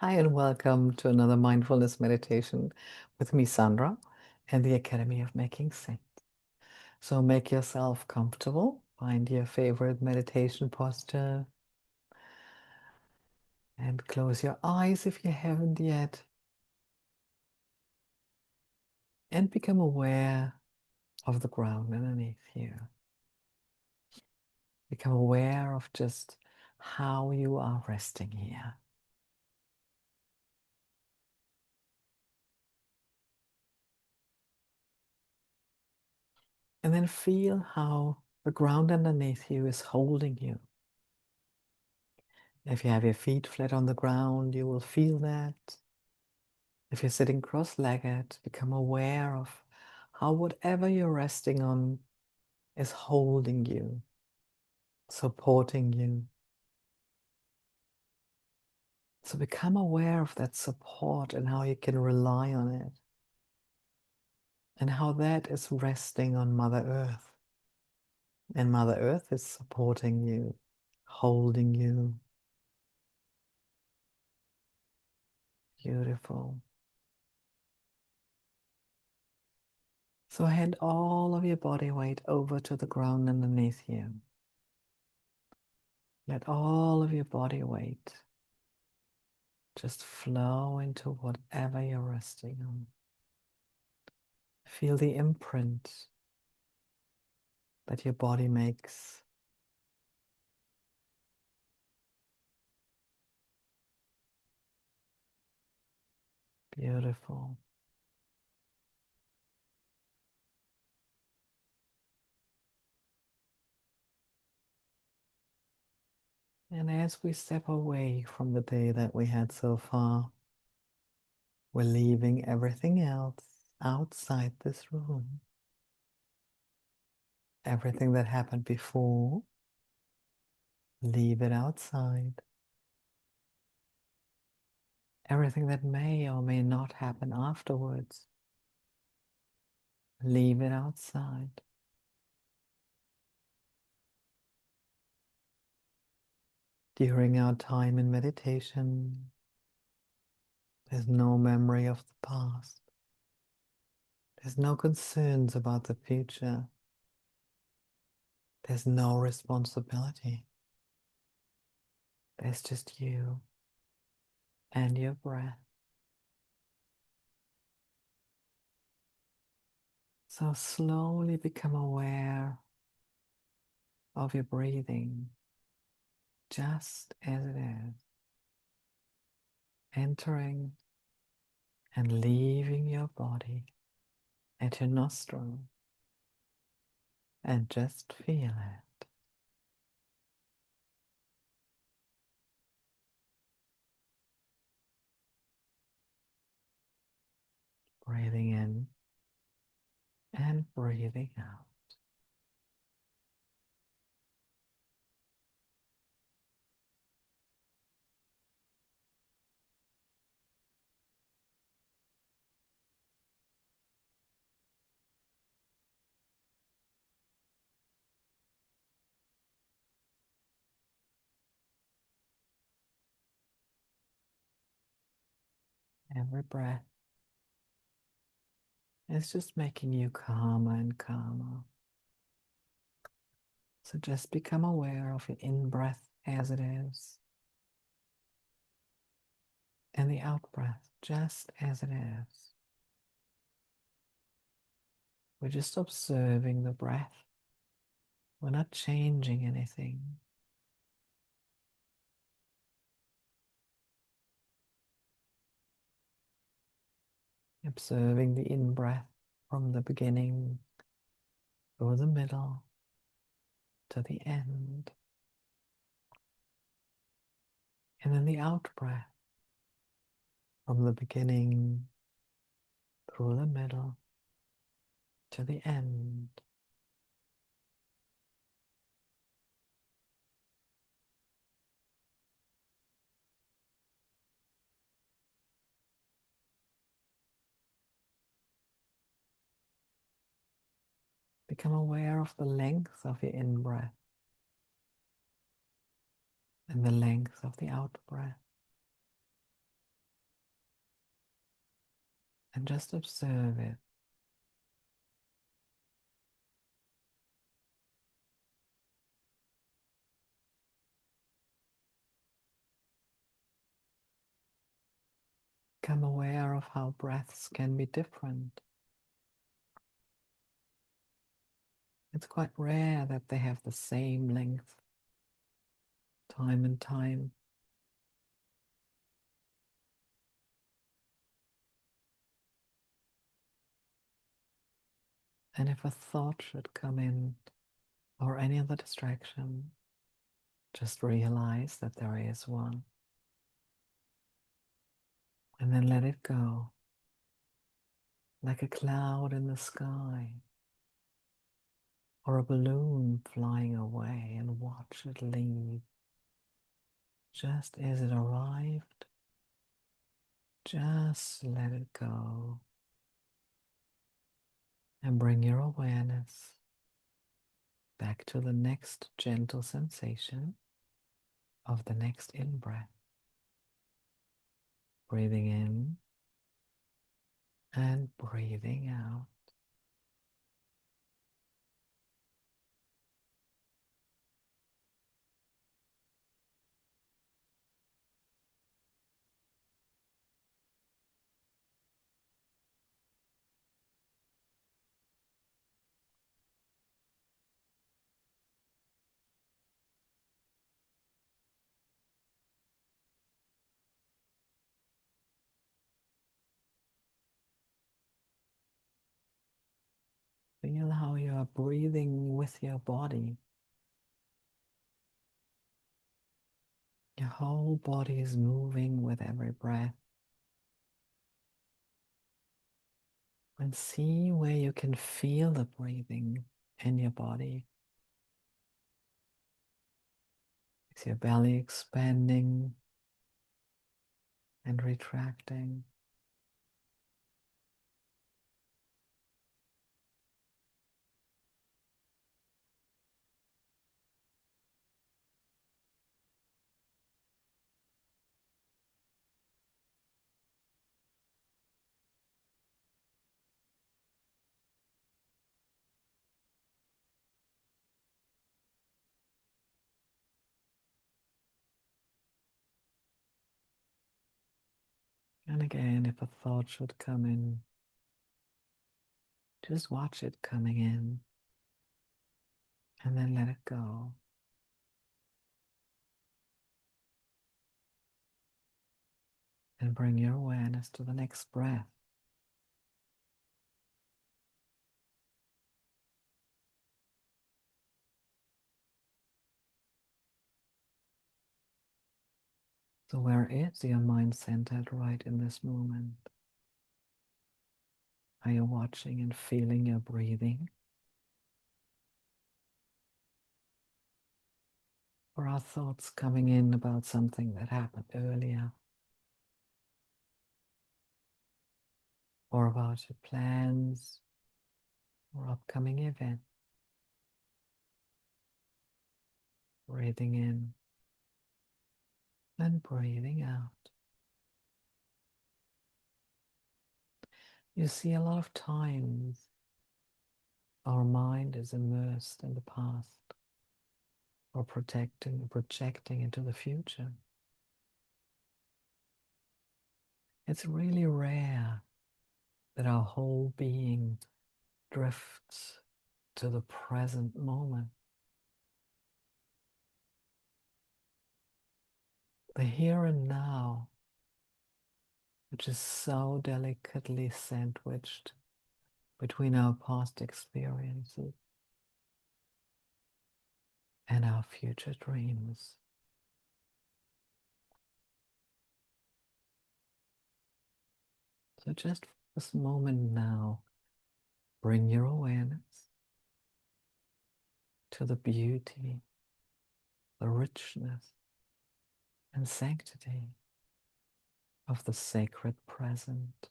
Hi, and welcome to another mindfulness meditation with me, Sandra, and the Academy of Making Sense. So make yourself comfortable, find your favorite meditation posture, and close your eyes if you haven't yet, and become aware of the ground underneath you. Become aware of just how you are resting here. And then feel how the ground underneath you is holding you. If you have your feet flat on the ground, you will feel that. If you're sitting cross-legged, become aware of how whatever you're resting on is holding you, supporting you. So become aware of that support and how you can rely on it, and how that is resting on Mother Earth. And Mother Earth is supporting you, holding you. Beautiful. So hand all of your body weight over to the ground underneath you. Let all of your body weight just flow into whatever you're resting on. Feel the imprint that your body makes. Beautiful. And as we step away from the day that we had so far, we're leaving everything else outside this room. Everything that happened before, leave it outside. Everything that may or may not happen afterwards, leave it outside. During our time in meditation, there's no memory of the past. There's no concerns about the future. There's no responsibility. There's just you and your breath. So slowly become aware of your breathing, just as it is, entering and leaving your body at your nostril, and just feel it. Breathing in and breathing out. Every breath is just making you calmer and calmer. So just become aware of your in-breath as it is, and the out-breath just as it is. We're just observing the breath. We're not changing anything. Observing the in-breath from the beginning through the middle to the end. And then the out-breath from the beginning through the middle to the end. Become aware of the length of your in-breath and the length of the out-breath. and just observe it. Become aware of how breaths can be different. It's quite rare that they have the same length, time and time. And if a thought should come in, or any other distraction, just realize that there is one. And then let it go, like a cloud in the sky, or a balloon flying away, and watch it leave. Just as it arrived, just let it go. And bring your awareness back to the next gentle sensation of the next in-breath. Breathing in and breathing out. Feel how you are breathing with your body. Your whole body is moving with every breath. And see where you can feel the breathing in your body. Is your belly expanding and retracting? And again, if a thought should come in, just watch it coming in and then let it go. And bring your awareness to the next breath. So where is your mind centered right in this moment? Are you watching and feeling your breathing? Or are thoughts coming in about something that happened earlier? Or about your plans or upcoming event? Breathing in and breathing out. You see, a lot of times our mind is immersed in the past or projecting into the future. It's really rare that our whole being drifts to the present moment. The here and now, which is so delicately sandwiched between our past experiences and our future dreams. So just for this moment now, bring your awareness to the beauty, the richness, and sanctity of the sacred present.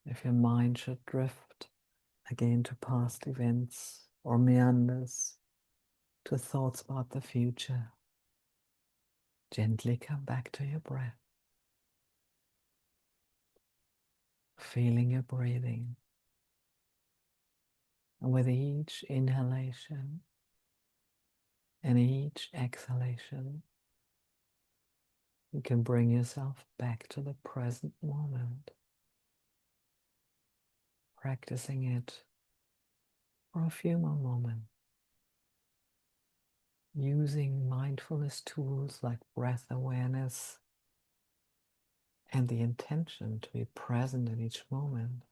If your mind should drift again to past events or meanders to thoughts about the future, gently come back to your breath, feeling your breathing. And with each inhalation and each exhalation, you can bring yourself back to the present moment, practicing it for a few more moments, using mindfulness tools like breath awareness and the intention to be present in each moment,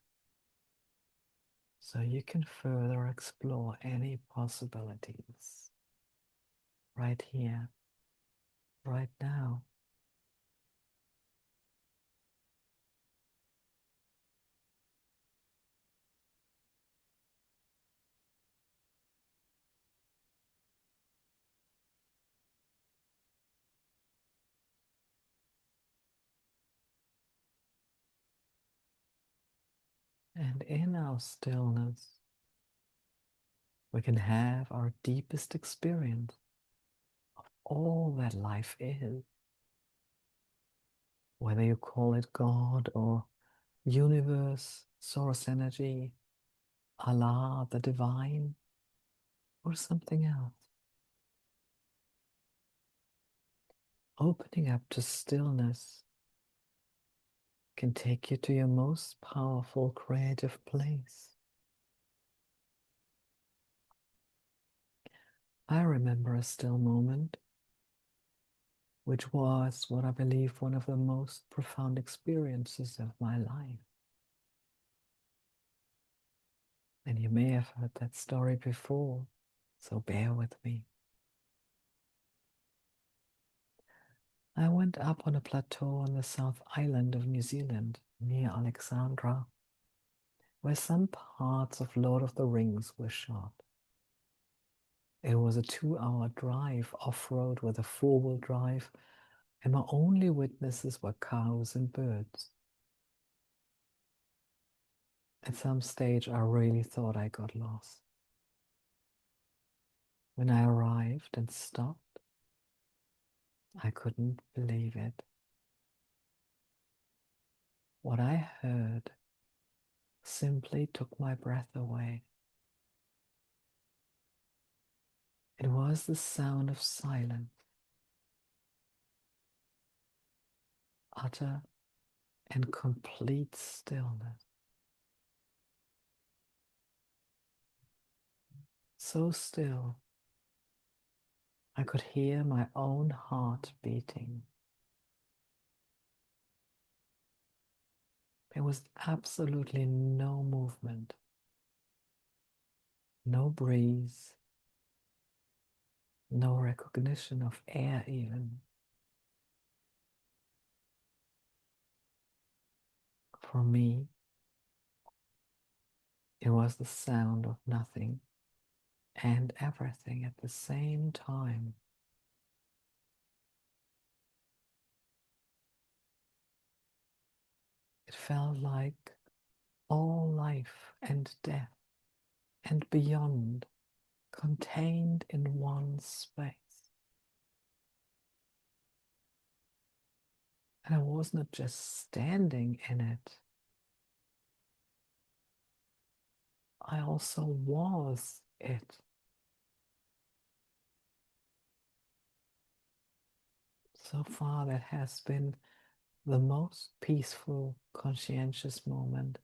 so you can further explore any possibilities right here, right now. And in our stillness, we can have our deepest experience of all that life is. Whether you call it God or universe, source energy, Allah, the divine, or something else. Opening up to stillness can take you to your most powerful creative place. I remember a still moment, which was what I believe one of the most profound experiences of my life. And you may have heard that story before, so bear with me. I went up on a plateau on the South Island of New Zealand, near Alexandra, where some parts of Lord of the Rings were shot. It was a 2-hour drive off-road with a 4-wheel drive, and my only witnesses were cows and birds. At some stage, I really thought I got lost. When I arrived and stopped, I couldn't believe it. What I heard simply took my breath away. It was the sound of silence, utter and complete stillness. So still, I could hear my own heart beating. There was absolutely no movement, no breeze, no recognition of air even. For me, it was the sound of nothing and everything at the same time. It felt like all life and death and beyond contained in one space. And I was not just standing in it, I also was it. So far, that has been the most peaceful, conscientious moment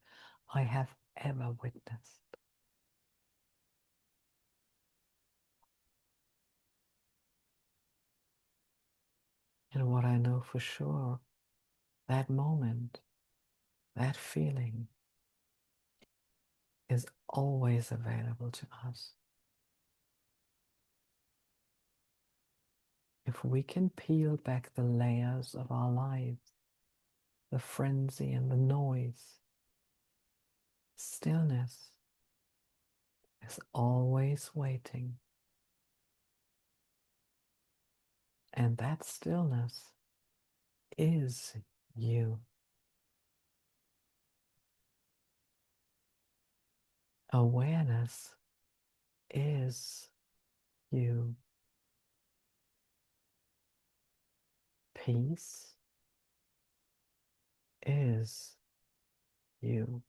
I have ever witnessed. And what I know for sure, that moment, that feeling is always available to us. If we can peel back the layers of our lives, the frenzy and the noise, stillness is always waiting. And that stillness is you. Awareness is you. Peace is you.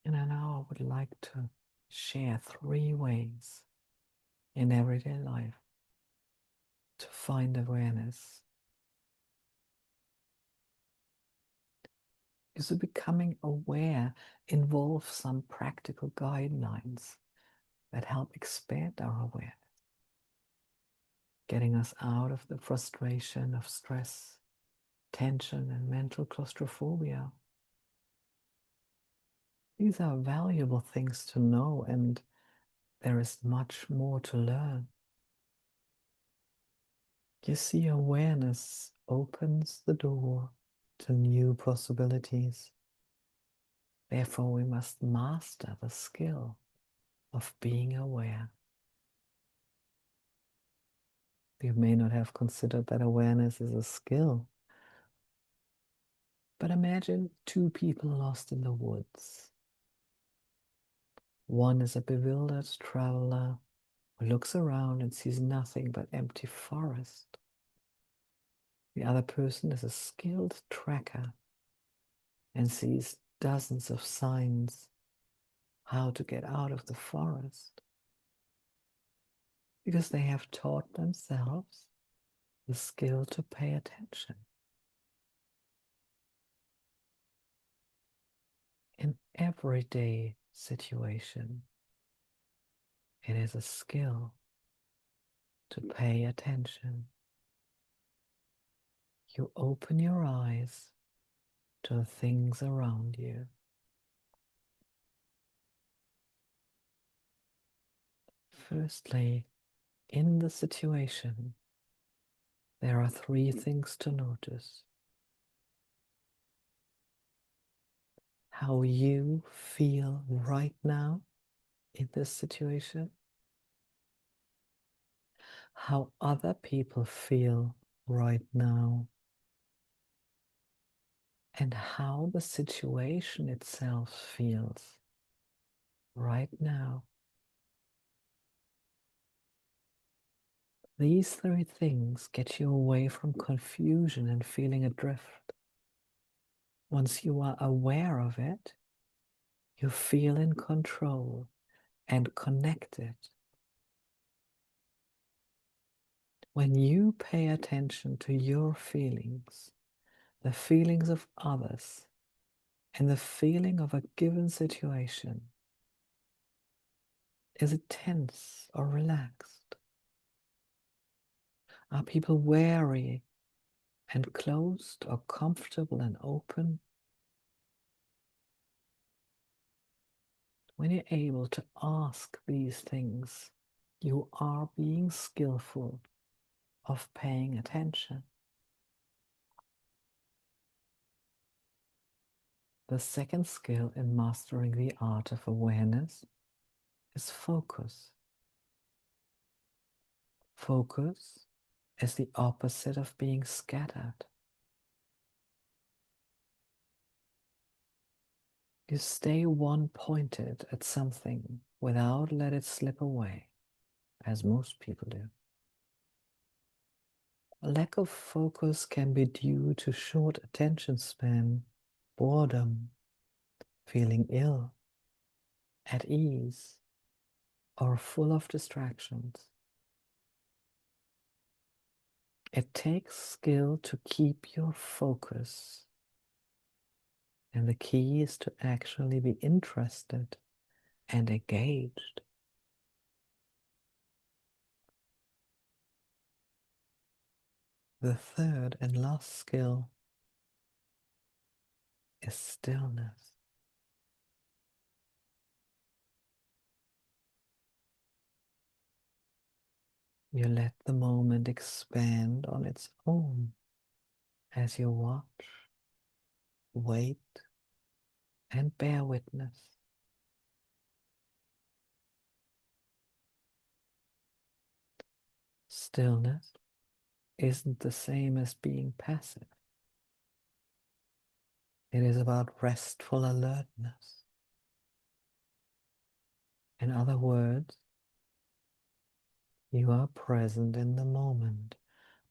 And I now I would like to share 3 ways in everyday life to find awareness. Because becoming aware involves some practical guidelines that help expand our awareness, getting us out of the frustration of stress, tension, and mental claustrophobia. These are valuable things to know, and there is much more to learn. You see, awareness opens the door to new possibilities. Therefore, we must master the skill of being aware. You may not have considered that awareness is a skill, but imagine 2 people lost in the woods. One is a bewildered traveler who looks around and sees nothing but empty forest. The other person is a skilled tracker and sees dozens of signs how to get out of the forest, because they have taught themselves the skill to pay attention. In everyday situation, it is a skill to pay attention. You open your eyes to the things around you. Firstly, in the situation, there are 3 things to notice. How you feel right now in this situation, how other people feel right now, and how the situation itself feels right now. These 3 things get you away from confusion and feeling adrift. Once you are aware of it, you feel in control and connected. When you pay attention to your feelings, the feelings of others, and the feeling of a given situation, is it tense or relaxed? Are people wary and closed or comfortable and open? When you're able to ask these things, you are being skillful of paying attention. The second skill in mastering the art of awareness is focus. Focus is the opposite of being scattered. You stay one-pointed at something without let it slip away, as most people do. A lack of focus can be due to short attention span, boredom, feeling ill, at ease, or full of distractions. It takes skill to keep your focus, and the key is to actually be interested and engaged. The third and last skill is stillness. You let the moment expand on its own as you watch, wait, and bear witness. Stillness isn't the same as being passive. It is about restful alertness. In other words, you are present in the moment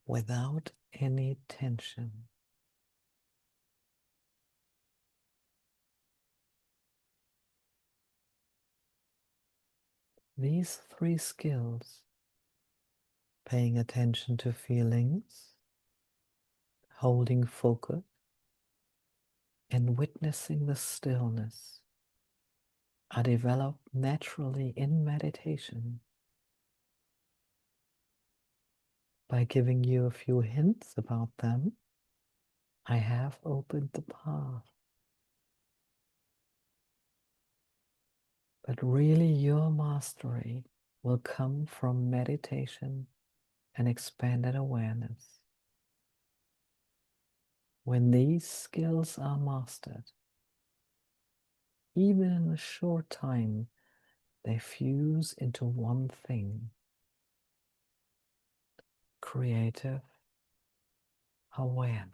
without any tension. These three skills, paying attention to feelings, holding focus, and witnessing the stillness, are developed naturally in meditation. By giving you a few hints about them, I have opened the path. But really, your mastery will come from meditation and expanded awareness. When these skills are mastered, even in a short time, they fuse into one thing: creative awareness.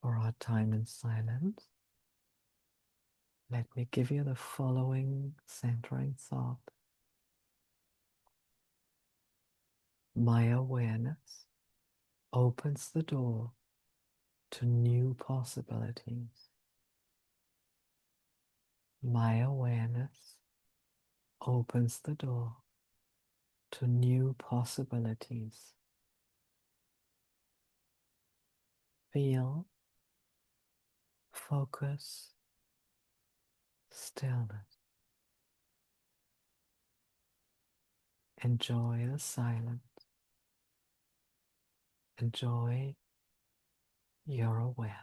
For our time in silence, let me give you the following centering thought. My awareness opens the door to new possibilities. My awareness opens the door to new possibilities. Feel, focus, stillness. Enjoy the silence. Enjoy your awareness.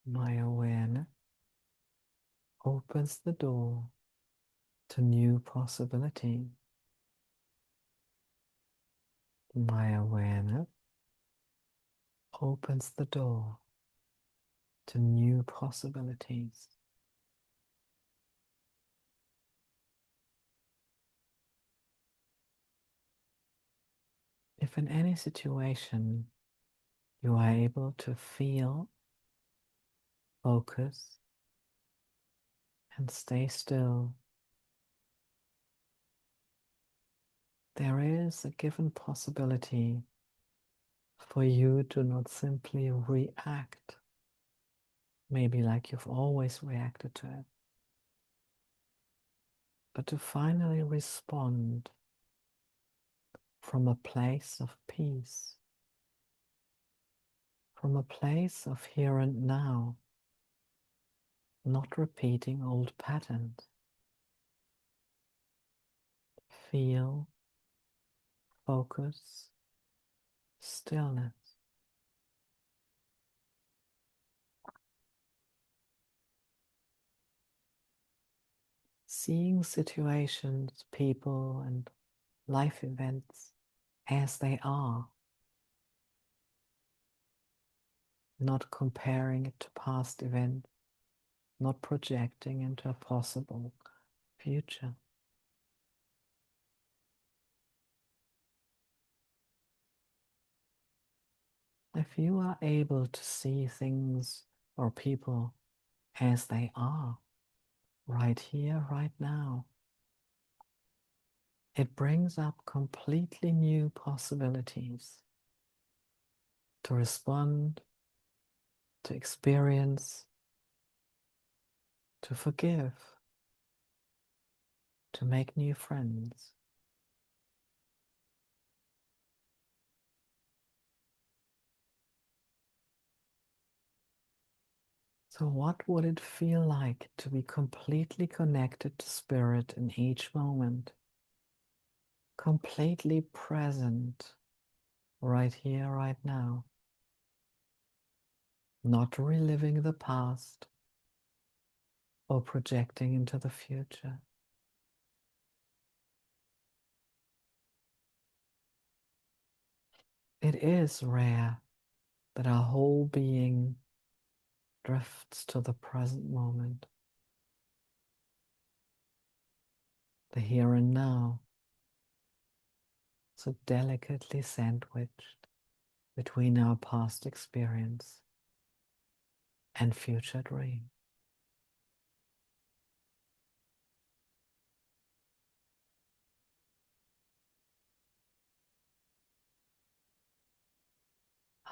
My awareness opens the door to new possibilities. My awareness opens the door to new possibilities. If in any situation you are able to feel, focus, and stay still, there is a given possibility for you to not simply react, maybe like you've always reacted to it, but to finally respond from a place of peace, from a place of here and now, not repeating old patterns. Feel, focus, stillness. Seeing situations, people, and life events as they are, not comparing it to past events, not projecting into a possible future. If you are able to see things or people as they are, right here, right now, it brings up completely new possibilities to respond, to experience, to forgive, to make new friends. So what would it feel like to be completely connected to spirit in each moment? Completely present right here, right now. Not reliving the past or projecting into the future. It is rare that our whole being drifts to the present moment, the here and now, so delicately sandwiched between our past experience and future dream.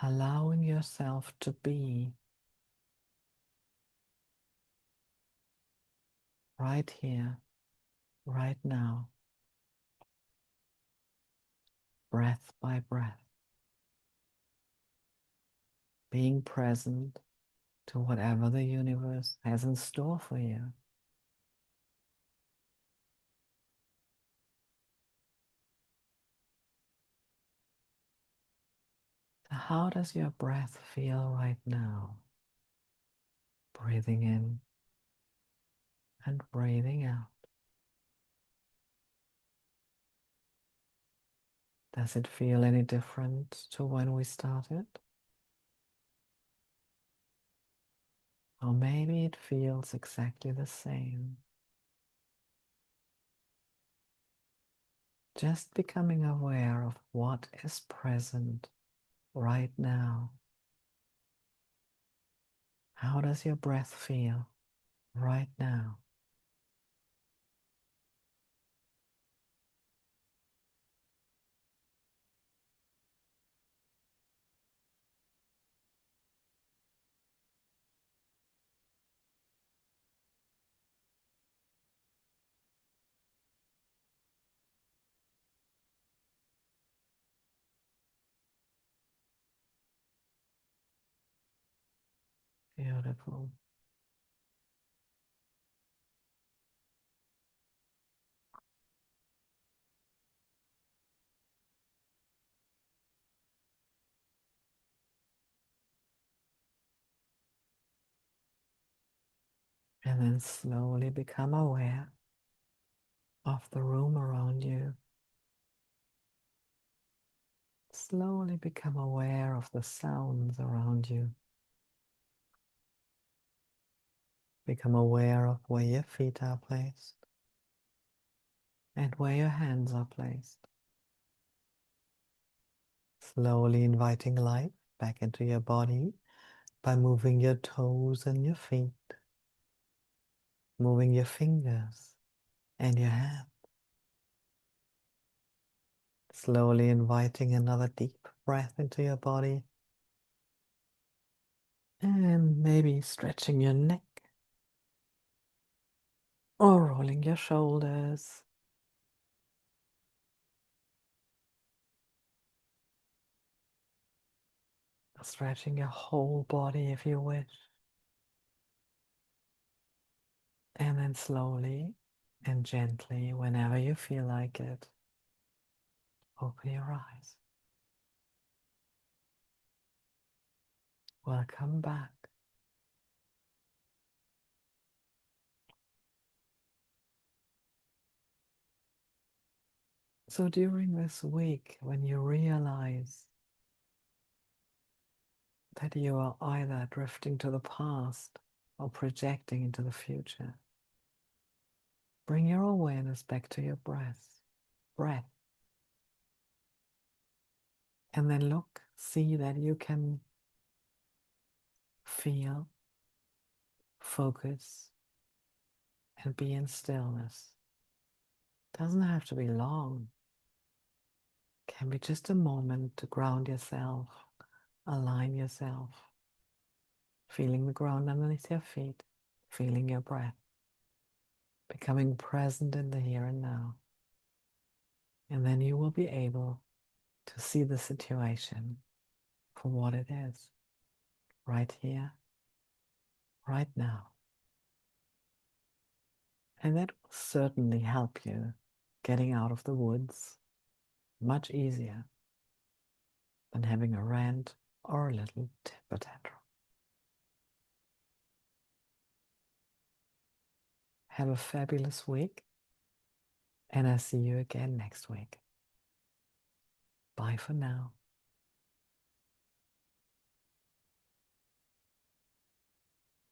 Allowing yourself to be right here, right now, breath by breath, being present to whatever the universe has in store for you. So how does your breath feel right now? Breathing in and breathing out. Does it feel any different to when we started? Or maybe it feels exactly the same. Just becoming aware of what is present right now. How does your breath feel right now? Beautiful. And then slowly become aware of the room around you. Slowly become aware of the sounds around you. Become aware of where your feet are placed and where your hands are placed. Slowly inviting light back into your body by moving your toes and your feet, moving your fingers and your hands. Slowly inviting another deep breath into your body. And maybe stretching your neck or rolling your shoulders. Stretching your whole body if you wish. And then slowly and gently, whenever you feel like it, open your eyes. Welcome back. So during this week, when you realize that you are either drifting to the past or projecting into the future, bring your awareness back to your breath, and then look, see that you can feel, focus, and be in stillness. Doesn't have to be long. Can be just a moment to ground yourself, align yourself, feeling the ground underneath your feet, feeling your breath, becoming present in the here and now. And then you will be able to see the situation for what it is, right here, right now. And that will certainly help you getting out of the woods much easier than having a rant or a little temper tantrum. Have a fabulous week, and I'll see you again next week. Bye for now.